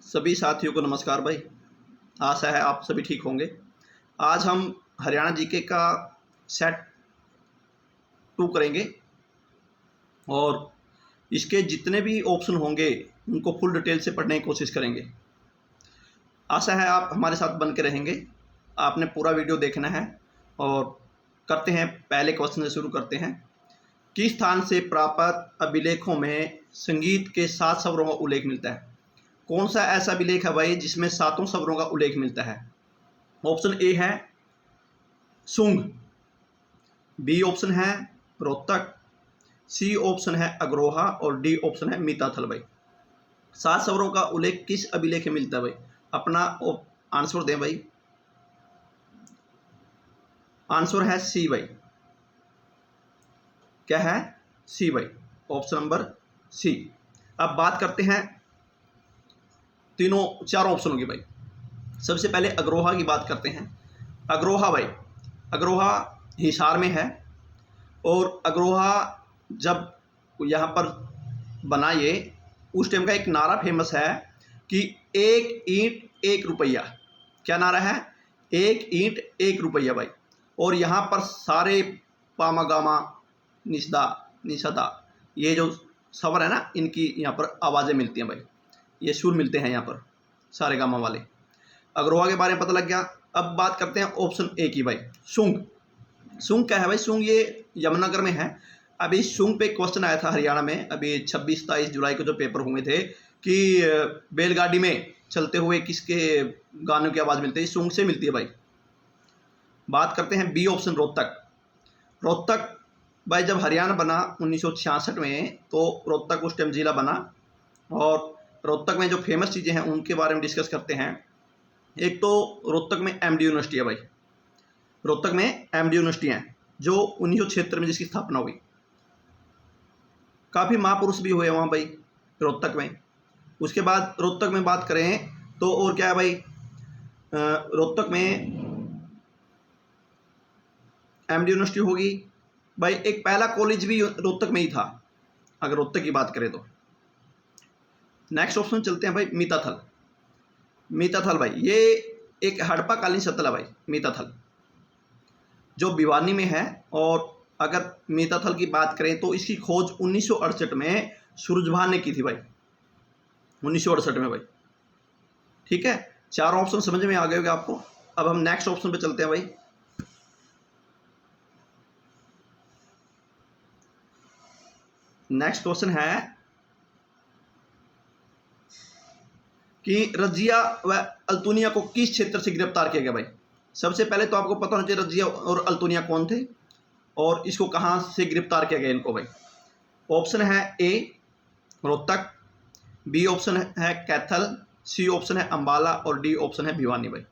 सभी साथियों को नमस्कार भाई। आशा है आप सभी ठीक होंगे। आज हम हरियाणा जीके का सेट 2 करेंगे और इसके जितने भी ऑप्शन होंगे उनको फुल डिटेल से पढ़ने की कोशिश करेंगे। आशा है आप हमारे साथ बन के रहेंगे। आपने पूरा वीडियो देखना है और करते हैं, पहले क्वेश्चन से शुरू करते हैं। किस स्थान से प्राप्त अभिलेखों में संगीत के 7 स्वरों का उल्लेख मिलता है? कौन सा ऐसा अभिलेख है भाई जिसमें 7 स्वरों का उल्लेख मिलता है? ऑप्शन ए है शुंग, बी ऑप्शन है रोहतक, सी ऑप्शन है अग्रोहा और डी ऑप्शन है मीताथल। भाई 7 स्वरों का उल्लेख किस अभिलेख में मिलता है? भाई अपना आंसर दें भाई। आंसर है सी भाई। क्या है? सी भाई, ऑप्शन नंबर सी। अब बात करते हैं चारों ऑप्शनों की। भाई सबसे पहले अग्रोहा की बात करते हैं। अग्रोहा भाई, अग्रोहा हिसार में है और अग्रोहा जब यहाँ पर बना ये, उस टाइम का एक नारा फेमस है कि 1 ईंट 1 रुपया। क्या नारा है? 1 ईंट 1 रुपया भाई। और यहाँ पर सारे पामा गामा निषदा निषदा ये जो स्वर है ना, इनकी यहाँ पर आवाज़ें मिलती हैं भाई, ये सुर मिलते हैं यहाँ पर सारे गामा वाले। अग्रोहा के बारे में पता लग गया। अब बात करते हैं ऑप्शन ए की भाई, शुंग। शुंग क्या है भाई? शुंग ये यमुनानगर में है। अभी शुंग पे क्वेश्चन आया था हरियाणा में, अभी 26-27 जुलाई को जो पेपर हुए थे कि बैलगाड़ी में चलते हुए किसके गानों की आवाज़ मिलती है? शुंग से मिलती है भाई। बात करते हैं बी ऑप्शन, रोहतक। रोहतक भाई जब हरियाणा बना 1966 में, तो रोहतक उस टाइम जिला बना और रोहतक में जो फेमस चीज़ें हैं उनके बारे में डिस्कस करते हैं। एक तो रोहतक में एमडी यूनिवर्सिटी है भाई। रोहतक में एमडी यूनिवर्सिटी है जो 1976 में जिसकी स्थापना हुई। काफ़ी महापुरुष भी हुए वहाँ भाई रोहतक में। उसके बाद रोहतक में बात करें तो और क्या है भाई, रोहतक में एमडी यूनिवर्सिटी होगी भाई। एक पहला कॉलेज भी रोहतक में ही था अगर रोहतक की बात करें तो। नेक्स्ट ऑप्शन चलते हैं भाई, मीताथल। मीताथल भाई ये एक हड़प्पा कालीन स्थल है भाई, मीताथल जो भिवानी में है। और अगर मीताथल की बात करें तो इसकी खोज 1968 में सूरजभान ने की थी भाई, 1968 में भाई। ठीक है, 4 ऑप्शन समझ में आ गए होंगे आपको। अब हम नेक्स्ट ऑप्शन पे चलते हैं भाई। नेक्स्ट क्वेश्चन है कि रजिया व अल्तुनिया को किस क्षेत्र से गिरफ्तार किया गया भाई? सबसे पहले तो आपको पता होना चाहिए रजिया और अल्तुनिया कौन थे और इसको कहाँ से गिरफ्तार किया गया इनको भाई। ऑप्शन है ए रोहतक, बी ऑप्शन है कैथल, सी ऑप्शन है अंबाला और डी ऑप्शन है भिवानी भाई।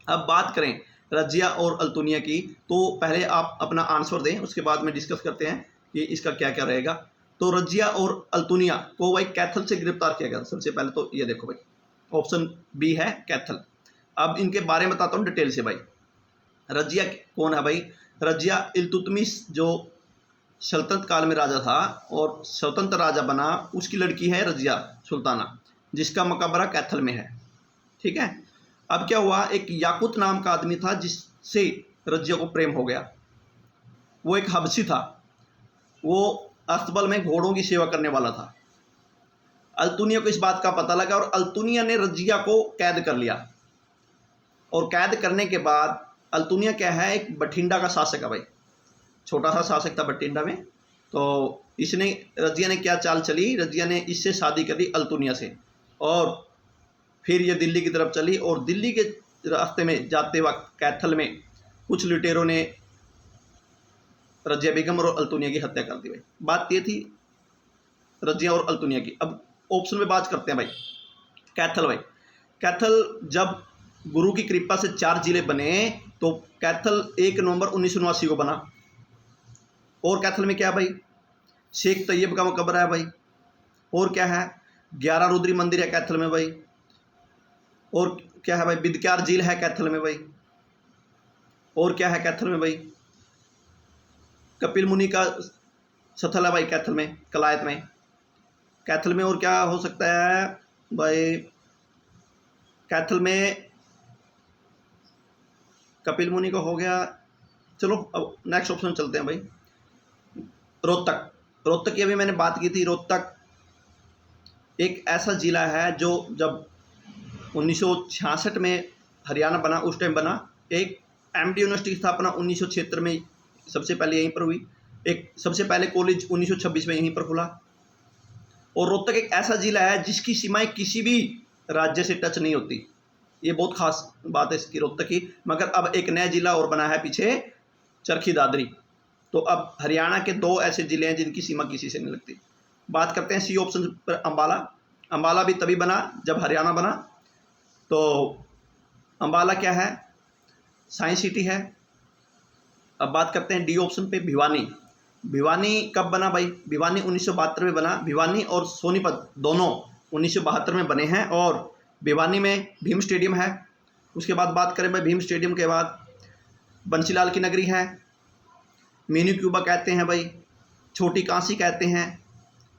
अब बात करें रजिया और अल्तुनिया की, तो पहले आप अपना आंसर दें, उसके बाद में डिस्कस करते हैं कि इसका क्या क्या रहेगा। तो रजिया और अल्तुनिया को भाई कैथल से गिरफ्तार किया गया सबसे पहले। तो ये देखो भाई, ऑप्शन बी है कैथल। अब इनके बारे में बताता हूँ डिटेल से भाई। रजिया कौन है भाई? रजिया इल्तुतमिश जो सल्तनत काल में राजा था और स्वतंत्र राजा बना, उसकी लड़की है रजिया सुल्ताना, जिसका मकबरा कैथल में है। ठीक है। अब क्या हुआ, एक याकूत नाम का आदमी था जिससे रजिया को प्रेम हो गया। वो एक हबशी था, वो अस्तबल में घोड़ों की सेवा करने वाला था। अल्तुनिया को इस बात का पता लगा और अल्तुनिया ने रजिया को कैद कर लिया। और कैद करने के बाद अल्तुनिया क्या है, एक बठिंडा का शासक है भाई, छोटा सा शासक था बठिंडा में। तो इसने रजिया ने क्या चाल चली, रजिया ने इससे शादी कर ली अल्तुनिया से और फिर ये दिल्ली की तरफ चली। और दिल्ली के रास्ते में जाते वक्त कैथल में कुछ लुटेरों ने रजिया बेगम और अल्तुनिया की हत्या कर दी भाई। बात ये थी रजिया और अल्तुनिया की। अब ऑप्शन में बात करते हैं भाई, कैथल भाई। कैथल जब गुरु की कृपा से 4 जिले बने तो कैथल 1 नवंबर 1979 को बना। और कैथल में क्या है भाई, शेख तैयब का मकबरा है भाई। और क्या है, 11 रुद्री मंदिर है कैथल में भाई। और क्या है भाई, बिदक्यार झील है कैथल में भाई। और क्या है कैथल में भाई, कपिल मुनि का स्थल है भाई कैथल में, कलायत में। कैथल में और क्या हो सकता है भाई, कैथल में कपिल मुनि का हो गया। चलो अब नेक्स्ट ऑप्शन चलते हैं भाई। रोहतक, रोहतक की अभी मैंने बात की थी। रोहतक एक ऐसा ज़िला है जो जब 1966 में हरियाणा बना उस टाइम बना। एक एमडी यूनिवर्सिटी की स्थापना 1976 में सबसे पहले यहीं पर हुई। एक सबसे पहले कॉलेज 1926 में यहीं पर खुला। और रोहतक एक ऐसा ज़िला है जिसकी सीमाएं किसी भी राज्य से टच नहीं होती। ये बहुत खास बात है इसकी, रोहतक की। मगर अब एक नया ज़िला और बना है पीछे, चरखी दादरी। तो अब हरियाणा के 2 ऐसे ज़िले हैं जिनकी सीमा किसी से नहीं लगती। बात करते हैं सी ऑप्शन पर, अम्बाला। अम्बाला भी तभी बना जब हरियाणा बना। तो अम्बाला क्या है? साइंस सिटी है। अब बात करते हैं डी ऑप्शन पे, भिवानी। भिवानी कब बना भाई? भिवानी 1972 में बना। भिवानी और सोनीपत दोनों 1972 में बने हैं। और भिवानी में भीम स्टेडियम है। उसके बाद बात करें भाई, भीम स्टेडियम के बाद बंसीलाल की नगरी है, मिनी क्यूबा कहते हैं भाई, छोटी काशी कहते हैं।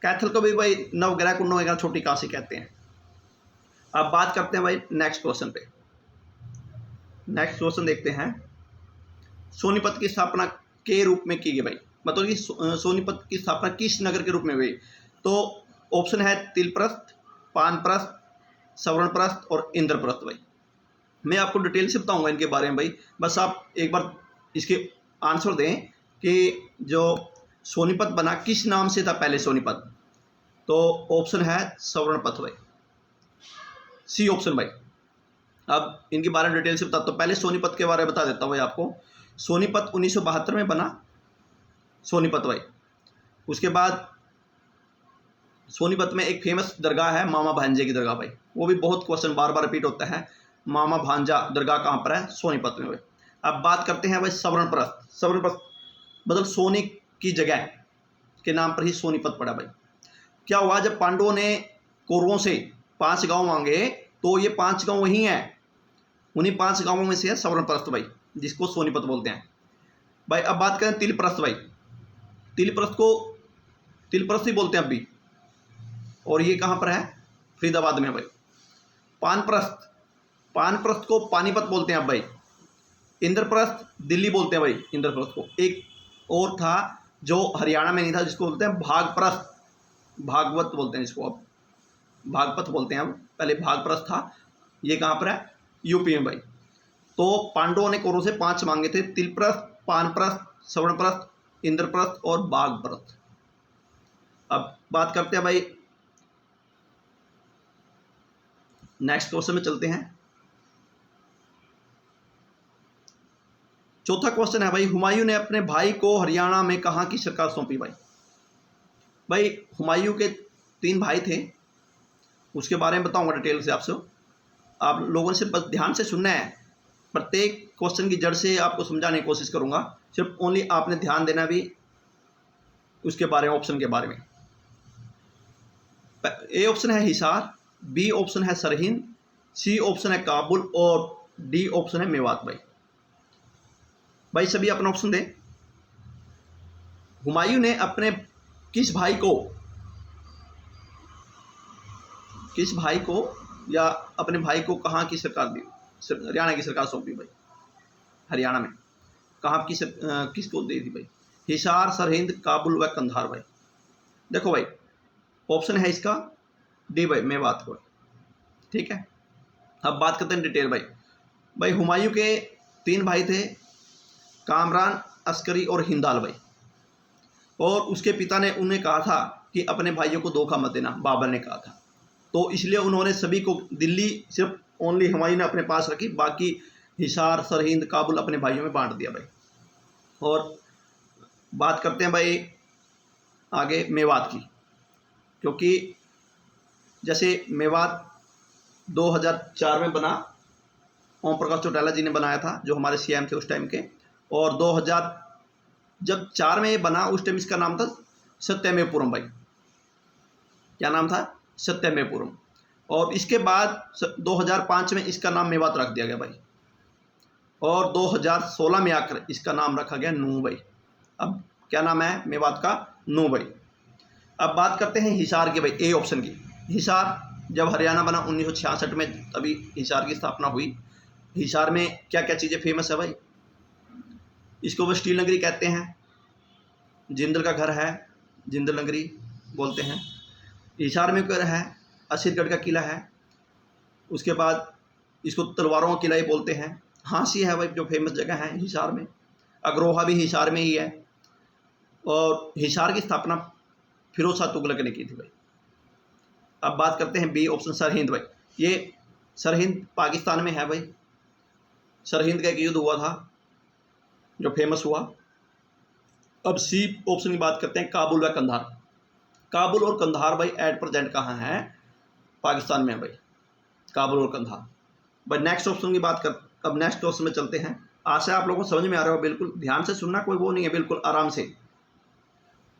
कैथल को भी भाई नवग्रह कुंड वगैरह छोटी काशी कहते हैं। अब बात करते हैं भाई नेक्स्ट क्वेश्चन पे। नेक्स्ट क्वेश्चन देखते हैं। सोनीपत की स्थापना के रूप में की गई भाई, मतलब कि सोनीपत की स्थापना किस नगर के रूप में हुई? तो ऑप्शन है तिलप्रस्थ, पानप्रस्थ, सवर्णप्रस्थ और इंद्रप्रस्थ भाई। मैं आपको डिटेल से बताऊंगा इनके बारे में भाई, बस आप एक बार इसके आंसर दें कि जो सोनीपत बना किस नाम से था पहले सोनीपत। तो ऑप्शन है सवर्णपथ भाई, सी ऑप्शन भाई। अब इनके बारे में डिटेल से बता, तो पहले सोनीपत के बारे में बता देता हूँ भाई आपको। सोनीपत 1972 में बना सोनीपत भाई। उसके बाद सोनीपत में एक फेमस दरगाह है मामा भांजे की दरगाह भाई, वो भी बहुत क्वेश्चन बार बार रिपीट होता है। मामा भांजा दरगाह कहाँ पर है? सोनीपत में भाई। अब बात करते हैं भाई सवर्णप्रस्थ। सवर्णप्रस्थ मतलब सोने की जगह के नाम पर ही सोनीपत पड़ा भाई। क्या हुआ, जब पांडवों ने कौरवों से 5 गांव मांगे तो ये 5 गांव वही हैं। उन्हीं 5 गांवों में से है सवर्णप्रस्थ भाई, जिसको सोनीपत बोलते हैं भाई। अब बात करें तिलप्रस्थ भाई। तिलप्रस्थ को तिलप्रस्थ ही बोलते हैं अब भी, और ये कहाँ पर है? फरीदाबाद में भाई। पानप्रस्थ, पानप्रस्थ को पानीपत बोलते हैं अब भाई। इंद्रप्रस्थ दिल्ली बोलते हैं भाई इंद्रप्रस्थ को। एक और था जो हरियाणा में नहीं था, जिसको बोलते हैं भागप्रस्थ, भागवत बोलते हैं जिसको, अब भागपत बोलते हैं अब, पहले भागप्रस्थ था। ये कहाँ पर है? यूपी में भाई। तो पांडवों ने कौरवों से 5 मांगे थे, तिलप्रस्थ, पानप्रस्थ, सवर्णप्रस्थ, इंद्रप्रस्थ और बागप्रस्थ। अब बात करते हैं भाई नेक्स्ट क्वेश्चन में चलते हैं। चौथा क्वेश्चन है भाई, हुमायूं ने अपने भाई को हरियाणा में कहाँ की सरकार सौंपी भाई? भाई हुमायूं के 3 भाई थे, उसके बारे में बताऊंगा डिटेल से आपसे। आप लोगों से बस ध्यान से सुनना है, प्रत्येक क्वेश्चन की जड़ से आपको समझाने की कोशिश करूंगा। सिर्फ ओनली आपने ध्यान देना भी उसके बारे में, ऑप्शन के बारे में। ए ऑप्शन है हिसार, बी ऑप्शन है सरहिंद, सी ऑप्शन है काबुल और डी ऑप्शन है मेवात भाई। भाई सभी अपना ऑप्शन दें। हुमायूं ने अपने किस भाई को या अपने भाई को कहाँ की सरकार दी? हरियाणा की सरकार सौंपी भाई। हरियाणा में कहाँ की किसको दी थी भाई? हिसार, सरहिंद, काबुल व कंधार भाई। देखो भाई ऑप्शन है इसका डी भाई, मेवात को। ठीक है, अब बात करते हैं डिटेल भाई। हुमायूं के 3 भाई थे, कामरान, अस्करी और हिंदाल भाई। और उसके पिता ने उन्हें कहा था कि अपने भाइयों को धोखा मत देना, बाबर ने कहा था। तो इसलिए उन्होंने सभी को, दिल्ली सिर्फ ओनली हुमायूं ने अपने पास रखी, बाकी हिसार, सरहिंद, काबुल अपने भाइयों में बांट दिया भाई। और बात करते हैं भाई आगे मेवात की, क्योंकि जैसे मेवात 2004 में बना, ओम प्रकाश चौटाला जी ने बनाया था जो हमारे सीएम थे उस टाइम के। और 2004 में ये बना, उस टाइम इसका नाम था सत्यमेवपुरम भाई। क्या नाम था? सत्यमेवपुरम। और इसके बाद 2005 में इसका नाम मेवात रख दिया गया भाई। और 2016 में आकर इसका नाम रखा गया नूह भाई। अब क्या नाम है मेवात का? नूह भाई। अब बात करते हैं हिसार के भाई, ए ऑप्शन की। हिसार जब हरियाणा बना 1966 में, तभी हिसार की स्थापना हुई। हिसार में क्या क्या चीज़ें फेमस है भाई? इसको वो स्टील नगरी कहते हैं, जिंदल का घर है, जिंदल नगरी बोलते हैं। हिसार में घर है, असीरगढ़ का किला है, उसके बाद इसको तलवारों का किला ही बोलते हैं। हांसी है भाई जो फेमस जगह है हिसार में। अग्रोहा भी हिसार में ही है। और हिसार की स्थापना फिरोज शाह तुगलक ने की थी भाई। अब बात करते हैं बी ऑप्शन, सरहिंद भाई। ये सरहिंद पाकिस्तान में है भाई। सरहिंद का एक युद्ध हुआ था जो फेमस हुआ। अब सी ऑप्शन की बात करते हैं, काबुल व कंधार। काबुल और कंधार भाई एट प्रेजेंट कहाँ है? पाकिस्तान में है भाई, काबुल और कंधार भाई। नेक्स्ट ऑप्शन की बात कर, अब नेक्स्ट ऑप्शन में चलते हैं। आशा आप लोगों को समझ में आ रहा हो, बिल्कुल ध्यान से सुनना, कोई वो नहीं है, बिल्कुल आराम से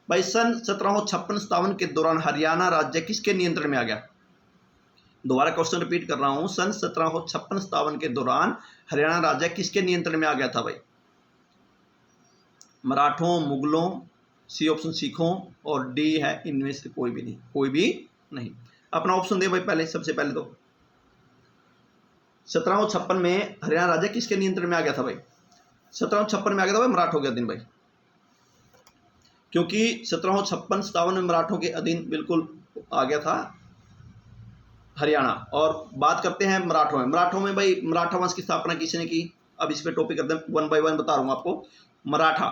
भाई। सन 1756-57 के दौरान हरियाणा राज्य किसके नियंत्रण में आ गया? दोबारा क्वेश्चन रिपीट कर रहा हूं, सन 1756-57 के दौरान हरियाणा राज्य किसके नियंत्रण में आ गया था भाई? मराठों, मुगलों, सी ऑप्शन सिखों, और डी है इनमें से कोई भी नहीं, कोई भी नहीं। अपना ऑप्शन दे भाई पहले, सबसे पहले तो 1756 में हरियाणा राज्य किसके नियंत्रण में आ गया था भाई? 1756 में आ गया था भाई मराठों के अधीन भाई, क्योंकि 1756-57 में मराठों के अधीन बिल्कुल आ गया था हरियाणा। और बात करते हैं मराठों में। मराठों में भाई मराठा वंश की स्थापना किसने की? अब इस पे टॉपिक करते हैं, 1 बाय 1 बता रहा हूँ आपको। मराठा,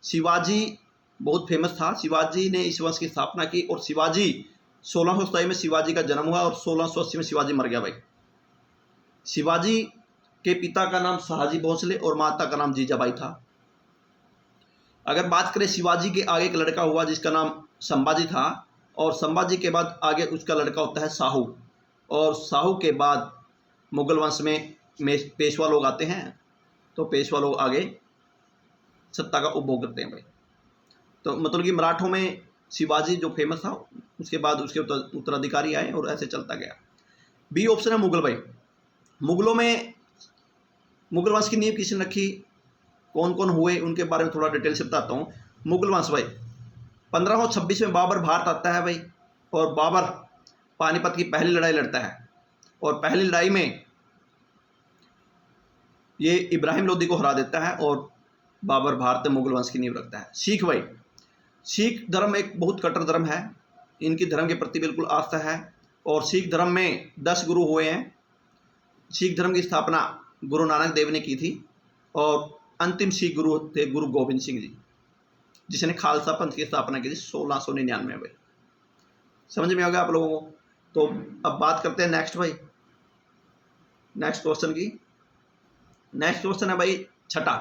शिवाजी बहुत फेमस था, शिवाजी ने इस वंश की स्थापना की। और शिवाजी 1627 में शिवाजी का जन्म हुआ और 1680 में शिवाजी मर गया भाई। शिवाजी के पिता का नाम शहाजी भोसले और माता का नाम जीजाबाई था। अगर बात करें शिवाजी के आगे एक लड़का हुआ जिसका नाम संभाजी था, और संभाजी के बाद आगे उसका लड़का होता है साहू, और साहू के बाद मुगल वंश में पेशवा लोग आते हैं, तो पेशवा लोग आगे सत्ता का उपभोग करते हैं भाई। तो मतलब कि मराठों में शिवाजी जो फेमस था, उसके बाद उसके उत्तराधिकारी आए और ऐसे चलता गया। बी ऑप्शन है मुगल भाई। मुगलों में मुगल वंश की नींव किसने रखी, कौन कौन हुए, उनके बारे में थोड़ा डिटेल से बताता हूँ। मुगल वंश भाई 1526 में बाबर भारत आता है भाई, और बाबर पानीपत की पहली लड़ाई लड़ता है, और पहली लड़ाई में ये इब्राहिम लोदी को हरा देता है, और बाबर भारत मुगल वंश की नींव रखता है। सिख भाई, सिख धर्म एक बहुत कट्टर धर्म है, इनकी धर्म के प्रति बिल्कुल आस्था है, और सिख धर्म में 10 गुरु हुए हैं। सिख धर्म की स्थापना गुरु नानक देव ने की थी, और अंतिम सिख गुरु थे गुरु गोबिंद सिंह जी, जिसने खालसा पंथ की स्थापना की थी 1699 में भाई। समझ में आ गया आप लोगों को? तो अब बात करते हैं नेक्स्ट भाई, नेक्स्ट क्वेश्चन की। नेक्स्ट क्वेश्चन है भाई छठा।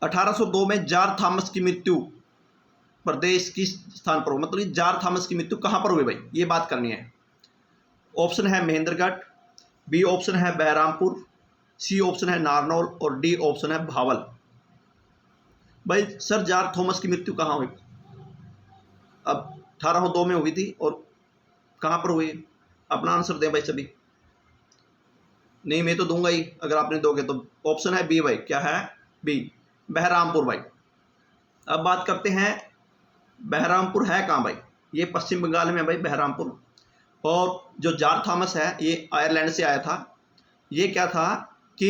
1802 में जार थॉमस की मृत्यु प्रदेश किस स्थान पर हो? मतलब जार थॉमस की मृत्यु कहां पर हुई भाई, ये बात करनी है। ऑप्शन है महेंद्रगढ़, बी ऑप्शन है बहरामपुर, सी ऑप्शन है नारनौल, और डी ऑप्शन है भावल। भाई सर जार थॉमस की मृत्यु कहाँ हुई? अब 1802 में हुई थी, और कहाँ पर हुई? अपना आंसर दें भाई सभी। नहीं मैं तो दूंगा ही अगर आपने दोगे तो। ऑप्शन है बी भाई, क्या है? बी, बहरामपुर भाई। अब बात करते हैं बहरामपुर है कहाँ भाई? ये पश्चिम बंगाल में है भाई बहरामपुर। और जो जार थॉमस है ये आयरलैंड से आया था। ये क्या था कि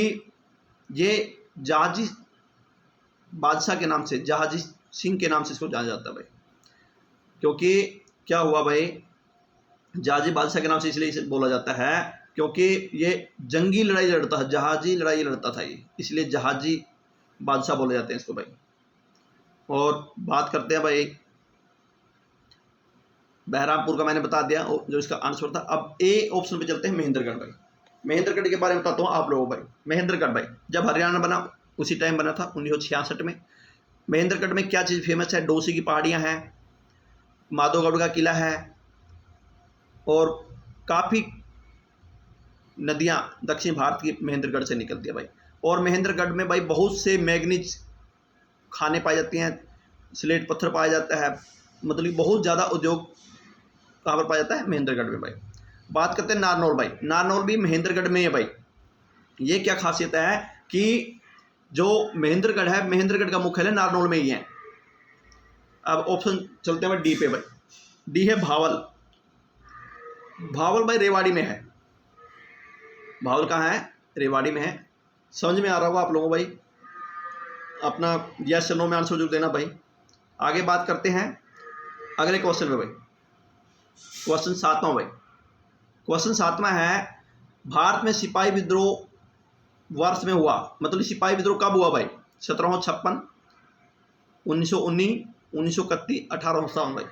ये जहाजी बादशाह के नाम से, जहाजी सिंह के नाम से इसको जाना जाता है भाई। क्योंकि क्या हुआ भाई, जहाजी बादशाह के नाम से इसलिए इसे बोला जाता है क्योंकि ये जंगी लड़ाई लड़ता था, जहाजी लड़ाई लड़ता था ये, इसलिए जहाजी बादशाह बोले जाते हैं इसको भाई। और बात करते हैं भाई बहरामपुर का, मैंने बता दिया जो इसका आंसर था। अब ए ऑप्शन पे चलते हैं महेंद्रगढ़ भाई। महेंद्रगढ़ के बारे में बताता हूँ आप लोगों को भाई। महेंद्रगढ़ भाई जब हरियाणा बना उसी टाइम बना था 1966 में। महेंद्रगढ़ में क्या चीज़ फेमस है? डोसी की पहाड़ियाँ हैं, माधोगढ़ का किला है, और काफ़ी नदियाँ दक्षिण भारत की महेंद्रगढ़ से निकलती है भाई। और महेंद्रगढ़ में भाई बहुत से मैग्नीज खाने पाई जाती हैं, स्लेट पत्थर पाया जाता है, मतलब बहुत ज़्यादा उद्योग कहाँ पर पाया जाता है? महेंद्रगढ़ में भाई। बात करते हैं नारनौल भाई। नारनौल भी महेंद्रगढ़ में है भाई। ये क्या खासियत है कि जो महेंद्रगढ़ है, महेंद्रगढ़ का मुख्यालय नारनौल में ही है। अब ऑप्शन चलते हैं डी पे भाई। डी है भावल। भावल भाई रेवाड़ी में है। भावल कहाँ है? रेवाड़ी में है। समझ में आ रहा होगा आप लोगों भाई? अपना यस या नो में आंसर जरूर देना भाई। आगे बात करते हैं अगले क्वेश्चन में भाई। क्वेश्चन 7वां भाई। क्वेश्चन 7वां है, भारत में सिपाही विद्रोह वर्ष में हुआ, मतलब सिपाही विद्रोह कब हुआ भाई? 1756, 1919, 1931, 1857 भाई।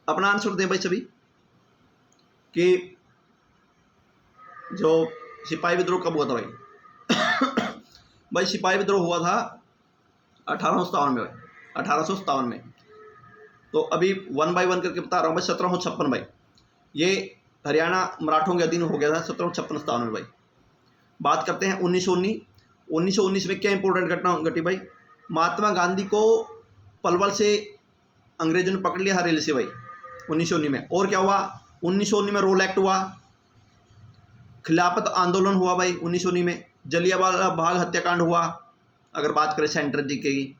अपना आंसर दें भाई सभी कि जो सिपाही विद्रोह कब हुआ था भाई? भाई सिपाही विद्रोह हुआ था 1857 में भाई, 1857 में। तो अभी 1 बाय 1 करके बता रहा हूँ भाई। 1756 भाई, ये हरियाणा मराठों के अधीन हो गया था 1756-57 में भाई। बात करते हैं 1919। 1919 में क्या इंपॉर्टेंट घटना घटी भाई? महात्मा गांधी को पलवल से अंग्रेजों ने पकड़ लिया, हरेली से भाई 1919 में। और क्या हुआ? 1919 में रोल एक्ट हुआ, खिलाफत आंदोलन हुआ भाई 1919 में, जलियांवाला बाग हत्याकांड हुआ, अगर बात करें सेंट्रल जी की।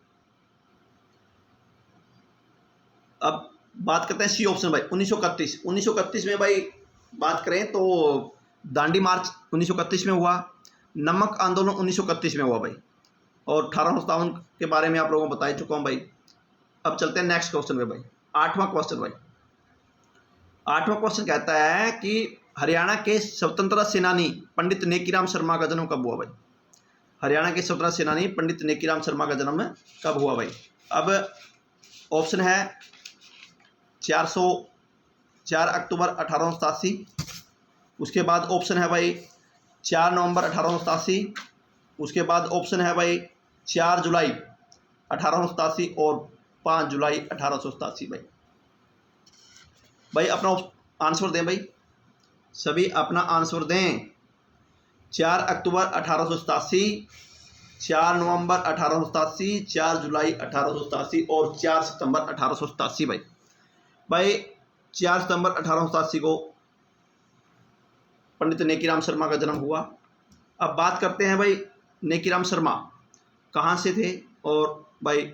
अब बात करते हैं सी ऑप्शन भाई, 1931। 1931 में भाई बात करें तो दांडी मार्च 1931 में हुआ, नमक आंदोलन 1931 में हुआ भाई, और 1857 के बारे में आप लोगों को बता ही चुका हूँ भाई। अब चलते हैं नेक्स्ट क्वेश्चन पे भाई। 8वां क्वेश्चन भाई। 8वां क्वेश्चन कहता है कि हरियाणा के स्वतंत्रता सेनानी पंडित नेकीराम शर्मा का जन्म कब हुआ भाई? हरियाणा के स्वतंत्रता सेनानी पंडित नेकीराम शर्मा का जन्म कब हुआ भाई? अब ऑप्शन है 4 अक्टूबर 1887, उसके बाद ऑप्शन है भाई 4 नवंबर 1887, उसके बाद ऑप्शन है भाई 4 जुलाई 1887 और 5 जुलाई 1887 भाई। भाई अपना आंसर दें भाई, सभी अपना आंसर दें। 4 अक्टूबर 1887, 4 नवंबर 1887, 4 जुलाई 1887 और 4 सितंबर 1887 भाई। भाई 4 सितंबर 1887 को पंडित नेकीराम शर्मा का जन्म हुआ। अब बात करते हैं भाई नेकीराम शर्मा कहाँ से थे और भाई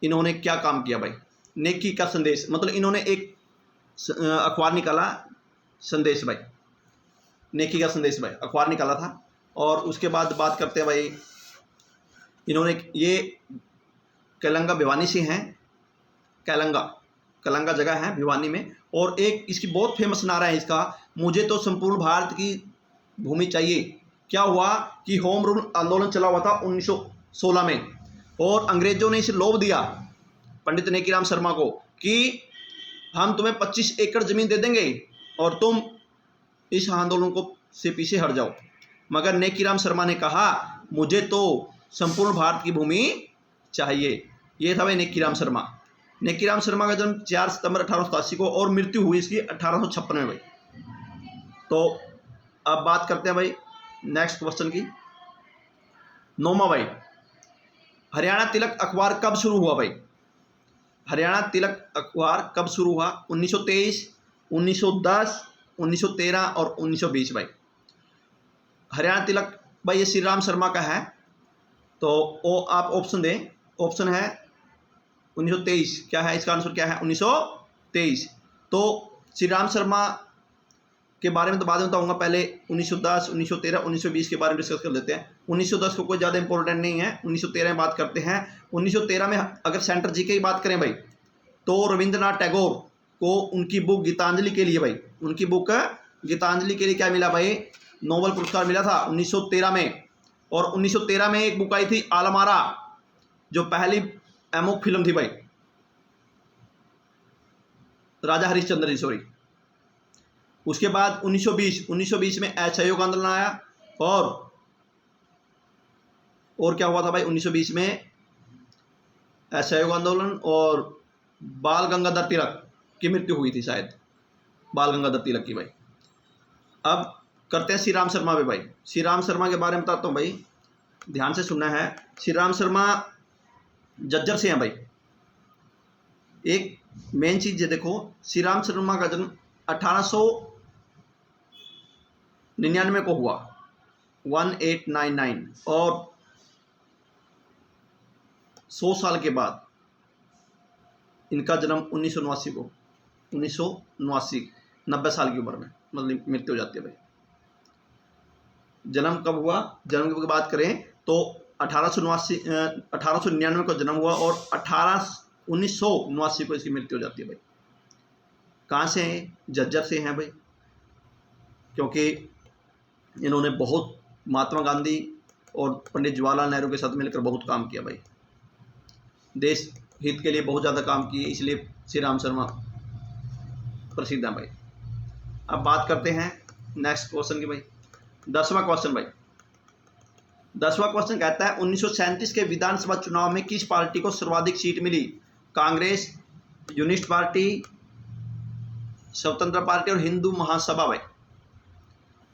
इन्होंने क्या काम किया भाई? नेकी का संदेश, मतलब इन्होंने एक अखबार निकाला, संदेश भाई, नेकी का संदेश भाई अखबार निकाला था। और उसके बाद बात करते हैं भाई, इन्होंने ये कैलंगा भिवानी से हैं, कलंगा जगह है भिवानी में। और एक इसकी बहुत फेमस नारा है इसका, मुझे तो संपूर्ण भारत की भूमि चाहिए। क्या हुआ कि होम रूल आंदोलन चला हुआ था 1916 में, और अंग्रेजों ने इसे लोभ दिया पंडित नेकीराम शर्मा को कि हम तुम्हें 25 एकड़ जमीन दे देंगे और तुम इस आंदोलन को से पीछे हट जाओ। मगर नेकीराम शर्मा ने कहा मुझे तो संपूर्ण भारत की भूमि चाहिए। ये था भाई नेकीराम शर्मा। नेकीराम शर्मा का जन्म 4 सितंबर 1887 को और मृत्यु हुई इसकी 1856 में भाई। तो अब बात करते हैं भाई नेक्स्ट क्वेश्चन की। 9वां भाई, हरियाणा तिलक अखबार कब शुरू हुआ भाई? हरियाणा तिलक अखबार कब शुरू हुआ? 1923, 1910, 1913 और 1920 भाई। हरियाणा तिलक भाई ये श्री राम शर्मा का है, तो वो आप ऑप्शन दें। ऑप्शन है 1923। क्या है इसका आंसर? क्या है? 1923। तो श्री राम शर्मा के बारे में तो बाद में बताऊंगा, पहले 1910, 1913, 1920 के बारे में डिस्कस कर लेते हैं। 1910 को कोई ज़्यादा इंपॉर्टेंट नहीं है, 1913 में बात करते हैं। 1913 में अगर सेंटर जी की बात करें भाई, तो रविंद्रनाथ टैगोर को उनकी बुक गीतांजलि के लिए भाई, उनकी बुक गीतांजलि के लिए क्या मिला भाई? नोबेल पुरस्कार मिला था 1913 में। और 1913 में एक बुक आई थी आलमारा, जो पहली एमोक फिल्म थी भाई, राजा हरिश्चंद्र जी, सॉरी। उसके बाद 1920 में असहयोग आंदोलन आया, और क्या हुआ था भाई 1920 में? असहयोग आंदोलन और बाल गंगाधर तिलक की मृत्यु हुई थी शायद, बाल गंगाधर तिलक की भाई। अब करते हैं श्री राम शर्मा पे भाई। श्री राम शर्मा के बारे में बताता हूँ भाई, ध्यान से सुनना है। श्री राम शर्मा जज्जर से हैं भाई। एक मेन चीज ये देखो, श्री राम शर्मा का जन्म 1899 को हुआ, 1899, और 100 साल के बाद इनका जन्म 1979 को, 1979, 90 साल की उम्र में मतलब मृत्यु हो जाती है भाई। जन्म कब हुआ, जन्म की बात करें तो 1899 को जन्म हुआ और 1979 को इसकी मृत्यु हो जाती है भाई। कहाँ से हैं? झज्जर से हैं भाई, क्योंकि इन्होंने बहुत महात्मा गांधी और पंडित जवाहरलाल नेहरू के साथ मिलकर बहुत काम किया भाई, देश हित के लिए बहुत ज़्यादा काम किए, इसलिए श्री राम शर्मा प्रसिद्ध हैं भाई। अब बात करते हैं नेक्स्ट क्वेश्चन की भाई। 10वां क्वेश्चन भाई, 10वां क्वेश्चन कहता है 1937 के विधानसभा चुनाव में किस पार्टी को सर्वाधिक सीट मिली? कांग्रेस, यूनिस्ट पार्टी, स्वतंत्र पार्टी और हिंदू महासभा भाई।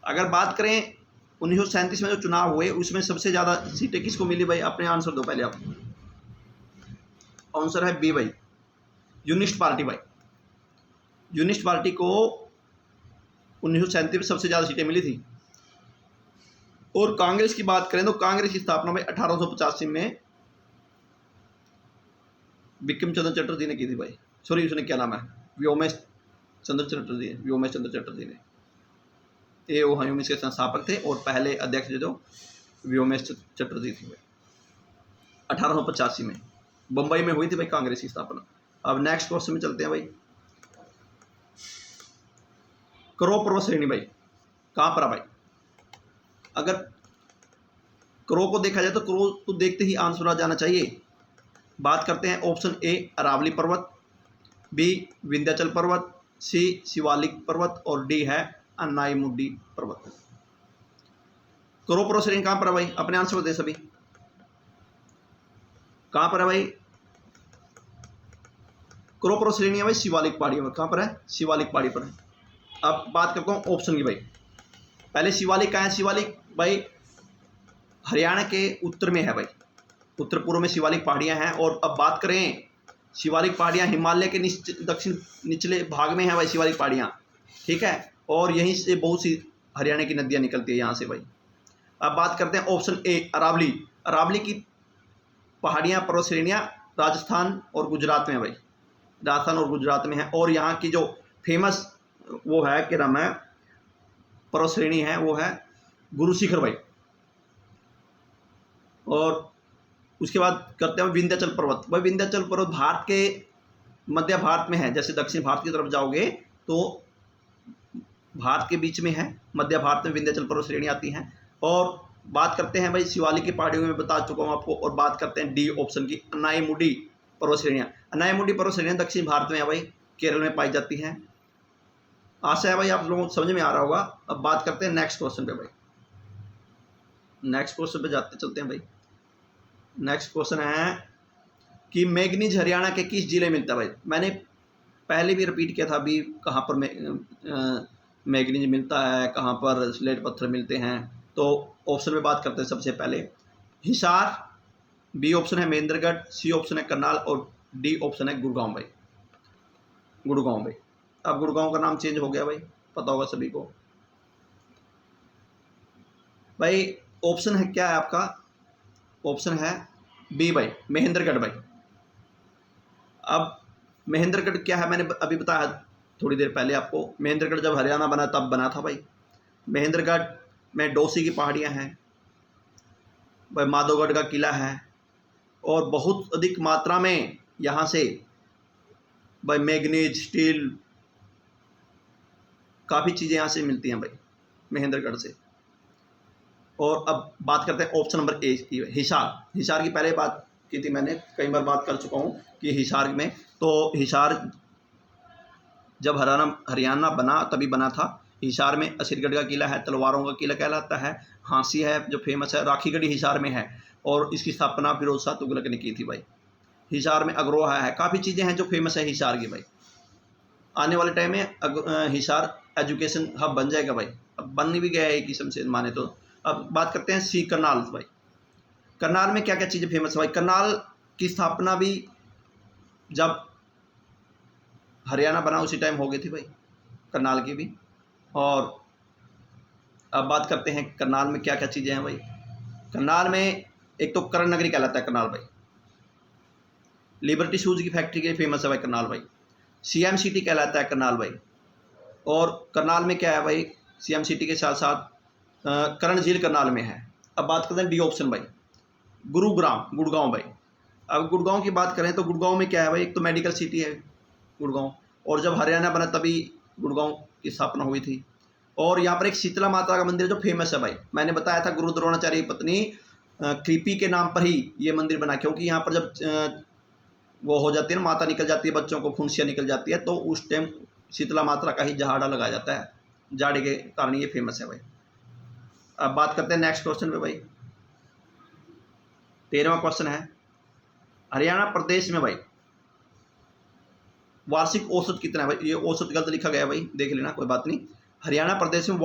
अगर बात करें 1937 में जो चुनाव हुए उसमें सबसे ज़्यादा सीटें किसको मिली भाई? अपने आंसर दो पहले आप। आंसर है बी भाई, यूनिस्ट पार्टी भाई। यूनिस्ट पार्टी को 1937 में सबसे ज़्यादा सीटें मिली थी। और कांग्रेस की बात करें तो कांग्रेस की स्थापना में 1885 में बिक्रम चंद्र चटर्जी ने की थी भाई। सॉरी, उसने क्या नाम है, व्योमेश चंद्र चटर्जी ने। ये वो ह्यूमस के संस्थापक थे और पहले अध्यक्ष जो व्योमेश चटर्जी थे भाई। 1885 में बम्बई में हुई थी भाई कांग्रेस की स्थापना। अब नेक्स्ट क्वेश्चन में चलते हैं भाई। करो पर्वत श्रेणी भाई कहाँ पर है भाई? अगर क्रो को देखा जाए तो क्रो तो देखते ही आंसर आ जाना चाहिए। बात करते हैं ऑप्शन ए अरावली पर्वत, बी विंध्याचल पर्वत, सी शिवालिक पर्वत और डी है अन्नाईमुडी पर्वत। क्रो पर्वत श्रेणी कहाँ पर है भाई? अपने आंसर दे सभी। कहाँ पर है भाई? क्रो पर्वत श्रेणी है भाई शिवालिक पहाड़ी पर। कहाँ पर है? शिवालिक पहाड़ी पर है। अब बात करता हूँ ऑप्शन की भाई। पहले शिवालिक कहाँ है? शिवालिक भाई हरियाणा के उत्तर में है भाई, उत्तर पूर्व में शिवालिक पहाड़ियाँ हैं। और अब बात करें शिवालिक पहाड़ियाँ हिमालय के दक्षिण निचले भाग में है भाई शिवालिक पहाड़ियाँ, ठीक है। और यहीं से बहुत सी हरियाणा की नदियाँ निकलती है यहाँ से भाई। अब बात करते हैं ऑप्शन ए अरावली। अरावली की पहाड़ियाँ पर्वत श्रेणियाँ राजस्थान और गुजरात में है भाई, राजस्थान और गुजरात में है। और यहाँ की जो फेमस वो है क्या नाम है पर्वत श्रेणी है वो है गुरु शिखर भाई। और उसके बाद करते हैं विंध्याचल पर्वत। भाई विंध्याचल पर्वत भारत के मध्य भारत में है, जैसे दक्षिण भारत की तरफ जाओगे तो भारत के बीच में है, मध्य भारत में विंध्याचल पर्वत श्रेणी आती हैं। और बात करते हैं भाई शिवालिक की पहाड़ियों में बता चुका हूँ आपको। और बात करते हैं डी ऑप्शन की अन्नाईमुडी पर्वत श्रेणियाँ। अन्नाईमुडी पर्वत श्रेणियाँ दक्षिण भारत में है भाई, केरल में पाई जाती हैं। आशा है भाई आप लोगों को समझ में आ रहा होगा। अब बात करते हैं नेक्स्ट क्वेश्चन पे भाई। नेक्स्ट क्वेश्चन पे जाते चलते हैं भाई। नेक्स्ट क्वेश्चन है कि मैंगनीज हरियाणा के किस जिले में मिलता है भाई? मैंने पहले भी रिपीट किया था अभी, कहाँ पर मैंगनीज मिलता है, कहाँ पर स्लेट पत्थर मिलते हैं। तो ऑप्शन में बात करते हैं सबसे पहले हिसार, बी ऑप्शन है महेंद्रगढ़, सी ऑप्शन है करनाल और डी ऑप्शन है गुड़गांव भाई। गुड़गांव भाई। अब गुड़गांव का नाम चेंज हो गया भाई, पता होगा सभी को भाई। ऑप्शन है क्या है आपका? ऑप्शन है बी भाई महेंद्रगढ़ भाई। अब महेंद्रगढ़ क्या है मैंने अभी बताया थोड़ी देर पहले आपको। महेंद्रगढ़ जब हरियाणा बना तब बना था भाई। महेंद्रगढ़ में डोसी की पहाड़ियाँ हैं भाई, माधोगढ़ का किला है और बहुत अधिक मात्रा में यहाँ से भाई मैंगनीज, स्टील, काफ़ी चीज़ें यहाँ से मिलती हैं भाई महेंद्रगढ़ से। और अब बात करते हैं ऑप्शन नंबर ए की हिसार। हिसार की पहले बात की थी मैंने, कई बार बात कर चुका हूँ कि हिसार में, तो हिसार जब हरियाणा बना तभी बना था। हिसार में असीरगढ़ का किला है, तलवारों का किला कहलाता है। हाँसी है जो फेमस है, राखीगढ़ी हिसार में है और इसकी स्थापना फिरोज शाह तुगलक ने की थी भाई। हिसार में अग्रोहा है, काफ़ी चीज़ें हैं जो फेमस है हिसार की भाई। आने वाले टाइम में हिसार एजुकेशन हब बन जाएगा भाई, अब बन भी गया है एक किस्म से माने तो। अब बात करते हैं सी करनाल भाई। करनाल में क्या क्या चीज़ें फेमस है भाई? करनाल की स्थापना भी जब हरियाणा बना उसी टाइम हो गई थी भाई, करनाल की भी। और अब बात करते हैं करनाल में क्या क्या चीज़ें हैं भाई। करनाल में एक तो कर्ण नगरी कहलाता है करनाल भाई। लिबर्टी शूज़ की फैक्ट्री के लिए फेमस है भाई करनाल भाई। सीएम सिटी कहलाता है करनाल भाई। और करनाल में क्या है भाई, सीएम सिटी के साथ साथ करण झील करनाल में है। अब बात करते हैं डी ऑप्शन भाई, गुरुग्राम, गुड़गांव भाई। अब गुड़गांव की बात करें तो गुड़गांव में क्या है भाई, एक तो मेडिकल सिटी है गुड़गांव, और जब हरियाणा बना तभी गुड़गांव की स्थापना हुई थी। और यहाँ पर एक शीतला माता का मंदिर जो फेमस है भाई, मैंने बताया था गुरु द्रोणाचार्य की पत्नी कृपी के नाम पर ही ये मंदिर बना, क्योंकि यहाँ पर जब वो हो जाती है ना, माता निकल जाती है, बच्चों को फुंसियाँ निकल जाती है, तो उस टाइम शीतला माता का ही जहाड़ा लगाया जाता है, जाड़े के कारण ये फेमस है भाई। अब बात करते हैं नेक्स्ट क्वेश्चन पे भाई। 13वां क्वेश्चन है, हरियाणा प्रदेश में भाई वार्षिक औसत कितना है भाई। ये औसत गलत लिखा गया है भाई, देख लेना, कोई बात नहीं। हरियाणा प्रदेश में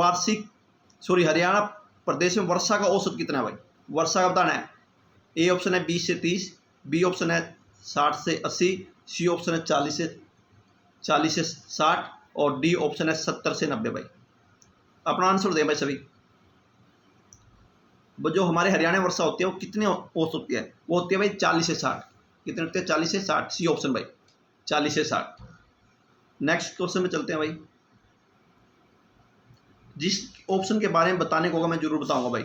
हरियाणा प्रदेश में वर्षा का औसत कितना है भाई, वर्षा का बताना है। ए ऑप्शन है 20 से 30, बी ऑप्शन है 60 से 80, सी ऑप्शन है 40 से 60 और डी ऑप्शन है 70 से 90 भाई। अपना आंसर दें भाई सभी। जो हमारे हरियाणा में वर्षा होती है वो कितनी औसत होती है, वो होती है भाई 40 से 60। कितने होते हैं, 40 से 60, सी ऑप्शन भाई 40 से 60। नेक्स्ट क्वेश्चन में चलते हैं भाई। जिस ऑप्शन के बारे में बताने को होगा मैं जरूर बताऊंगा भाई,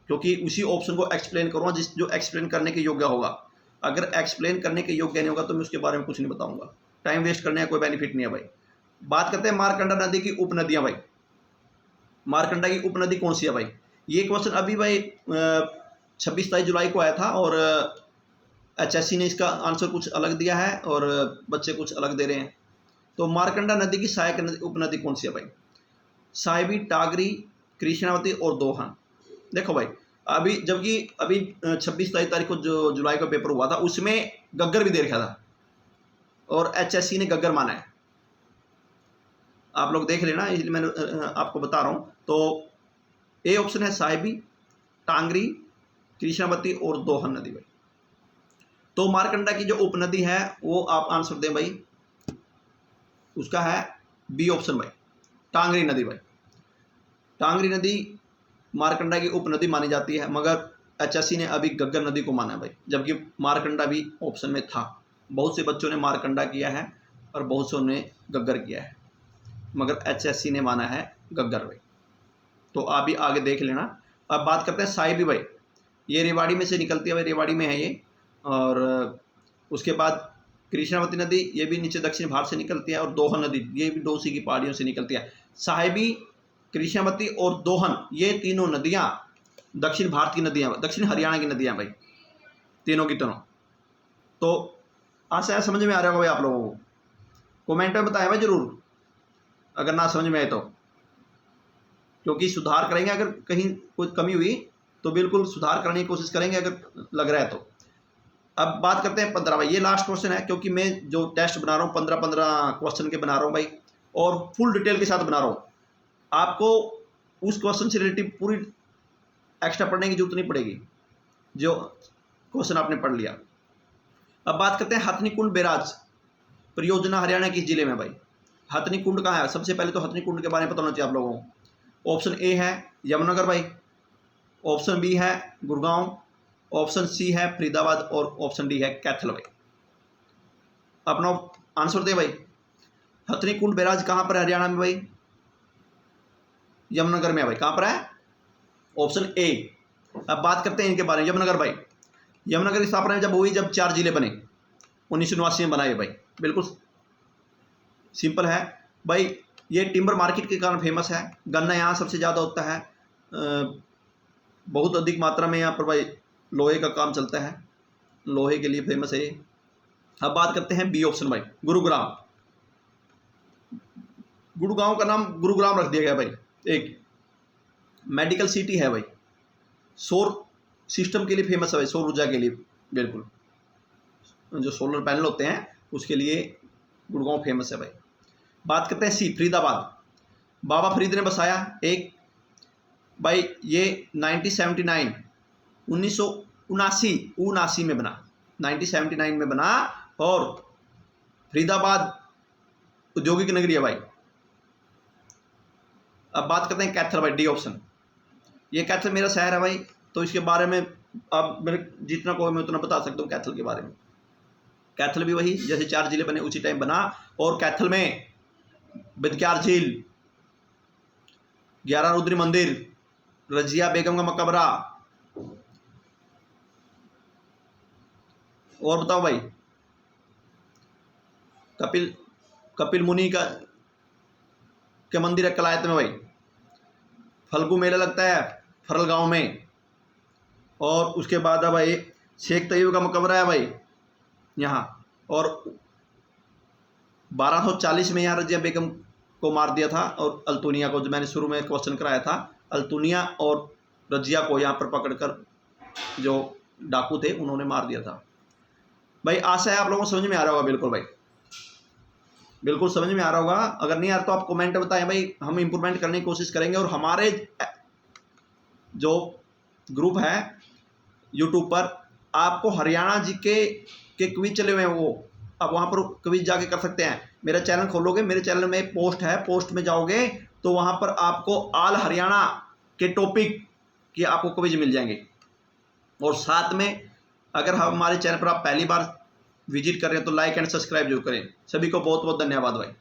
क्योंकि उसी ऑप्शन को एक्सप्लेन करूँगा जो एक्सप्लेन करने के योग्य होगा। अगर एक्सप्लेन करने के योग्य नहीं होगा तो मैं उसके बारे में कुछ नहीं बताऊंगा, टाइम वेस्ट करने का कोई बेनिफिट नहीं है भाई। बात करते हैं मारकंडा नदी की उपनदियां भाई। मारकंडा की उपनदी कौन सी है भाई, ये क्वेश्चन अभी भाई 26-27 जुलाई को आया था, और HSC ने इसका आंसर कुछ अलग दिया है और बच्चे कुछ अलग दे रहे हैं। तो मारकंडा नदी की सहायक उपनदी कौन सी है भाई, साहिबी, टागरी, कृष्णावती और दोहन। देखो भाई, जबकि अभी 26-27 तारीख को जो जुलाई का पेपर हुआ था उसमें गग्गर भी दे रखा था, और HSC ने गग्गर माना है। आप लोग देख लेना, इसलिए मैंने आपको बता रहा हूँ। तो ए ऑप्शन है साहिबी, टांगरी, कृष्णावती और दोहन नदी भाई। तो मारकंडा की जो उपनदी है वो आप आंसर दें भाई, उसका है बी ऑप्शन भाई, टांगरी नदी भाई। टांगरी नदी मारकंडा की उपनदी मानी जाती है, मगर HSC ने अभी गग्गर नदी को माना है भाई, जबकि मारकंडा भी ऑप्शन में था। बहुत से बच्चों ने मारकंडा किया है और बहुत से ने गग्गर किया है, मगर HSC ने माना है गग्गर भाई। तो आप भी आगे देख लेना। अब बात करते हैं साहिबी भाई, ये रेवाड़ी में से निकलती है भाई, रेवाड़ी में है ये। और उसके बाद कृष्णावती नदी, ये भी नीचे दक्षिण भारत से निकलती है, और दोहन नदी ये भी डोसी की पहाड़ियों से निकलती है। साहिबी, कृष्णावती और दोहन, ये तीनों नदियाँ दक्षिण भारत की नदियाँ, दक्षिण हरियाणा की नदियाँ भाई, तीनों की तीनों। तो आशा समझ में आ रहा होगा भाई आप लोगों को, कमेंट में बताएं भाई जरूर अगर ना समझ में आए तो, क्योंकि सुधार करेंगे। अगर कहीं कोई कमी हुई तो बिल्कुल सुधार करने की कोशिश करेंगे अगर लग रहा है तो। अब बात करते हैं 15 भाई, ये लास्ट क्वेश्चन है, क्योंकि मैं जो टेस्ट बना रहा हूँ 15-15 क्वेश्चन के बना रहा हूँ भाई, और फुल डिटेल के साथ बना रहा हूँ। आपको उस क्वेश्चन से रिलेटिव पूरी एक्स्ट्रा पढ़ने की जरूरत नहीं पड़ेगी जो क्वेश्चन आपने पढ़ लिया। अब बात करते हैं हथनी कुंड बैराज परियोजना हरियाणा किस जिले में भाई। हथनी कुंड कहाँ है, सबसे पहले तो हथनी कुंड के बारे में पता होना चाहिए आप लोगों को। ऑप्शन ए है यमुनानगर भाई, ऑप्शन बी है गुड़गांव, ऑप्शन सी है फरीदाबाद और ऑप्शन डी है कैथल भाई। अपना आंसर दे भाई। हथनी कुंड बैराज कहाँ पर है हरियाणा में भाई, यमुनानगर में है भाई। कहाँ पर है, ऑप्शन ए। अब बात करते हैं इनके बारे में। यमुनानगर भाई, यमुनानगर की स्थापना जब हुई, जब 4 जिले बने, 1979 में बनाए भाई। बिल्कुल सिंपल है भाई। ये टिम्बर मार्केट के कारण फेमस है, गन्ना यहाँ सबसे ज़्यादा होता है, बहुत अधिक मात्रा में यहाँ पर भाई लोहे का काम चलता है, लोहे के लिए फेमस है ये। अब बात करते हैं बी ऑप्शन भाई, गुरुग्राम। गुड़गांव का नाम गुरुग्राम रख दिया गया भाई। एक मेडिकल सिटी है भाई, सौर सिस्टम के लिए फेमस है भाई, सौर ऊर्जा के लिए। बिल्कुल जो सोलर पैनल होते हैं उसके लिए गुड़गांव फेमस है भाई। बात करते हैं सी फरीदाबाद, बाबा फरीद ने बसाया एक भाई, ये 1979 में बना, 1979 में बना, और फरीदाबाद औद्योगिक नगरी है भाई। अब बात करते हैं कैथल भाई, डी ऑप्शन। ये कैथल मेरा शहर है भाई, तो इसके बारे में अब मेरे जितना को मैं उतना बता सकता हूँ कैथल के बारे में। कैथल भी वही, जैसे 4 जिले बने उसी टाइम बना। और कैथल में बदक्यार झील, 11 रुद्री मंदिर, रजिया बेगम का मकबरा। और बताओ भाई, कपिल मुनि का के मंदिर है कलायत में भाई। फल्गु मेला लगता है फरल गांव में। और उसके बाद है भाई शेख तैयब का मकबरा है भाई यहाँ। और 1240 में यहाँ रजिया बेगम को मार दिया था, और अल्तुनिया को, जो मैंने शुरू में क्वेश्चन कराया था, अल्तुनिया और रजिया को यहाँ पर पकड़कर जो डाकू थे उन्होंने मार दिया था भाई। आशा है आप लोगों को समझ में आ रहा होगा। बिल्कुल भाई, बिल्कुल समझ में आ रहा होगा। अगर नहीं आ रहा तो आप कमेंट बताएं भाई, हम इंप्रूवमेंट करने की कोशिश करेंगे। और हमारे जो ग्रुप है यूट्यूब पर, आपको हरियाणा जीके के क्विज चले हुए हैं, वो आप वहाँ पर क्विज जाके कर सकते हैं। मेरा चैनल खोलोगे, मेरे चैनल में पोस्ट है, पोस्ट में जाओगे तो वहाँ पर आपको ऑल हरियाणा के टॉपिक की आपको क्विज मिल जाएंगे। और साथ में अगर हमारे चैनल पर आप पहली बार विजिट कर रहे हैं तो लाइक एंड सब्सक्राइब जरूर करें। सभी को बहुत बहुत धन्यवाद भाई।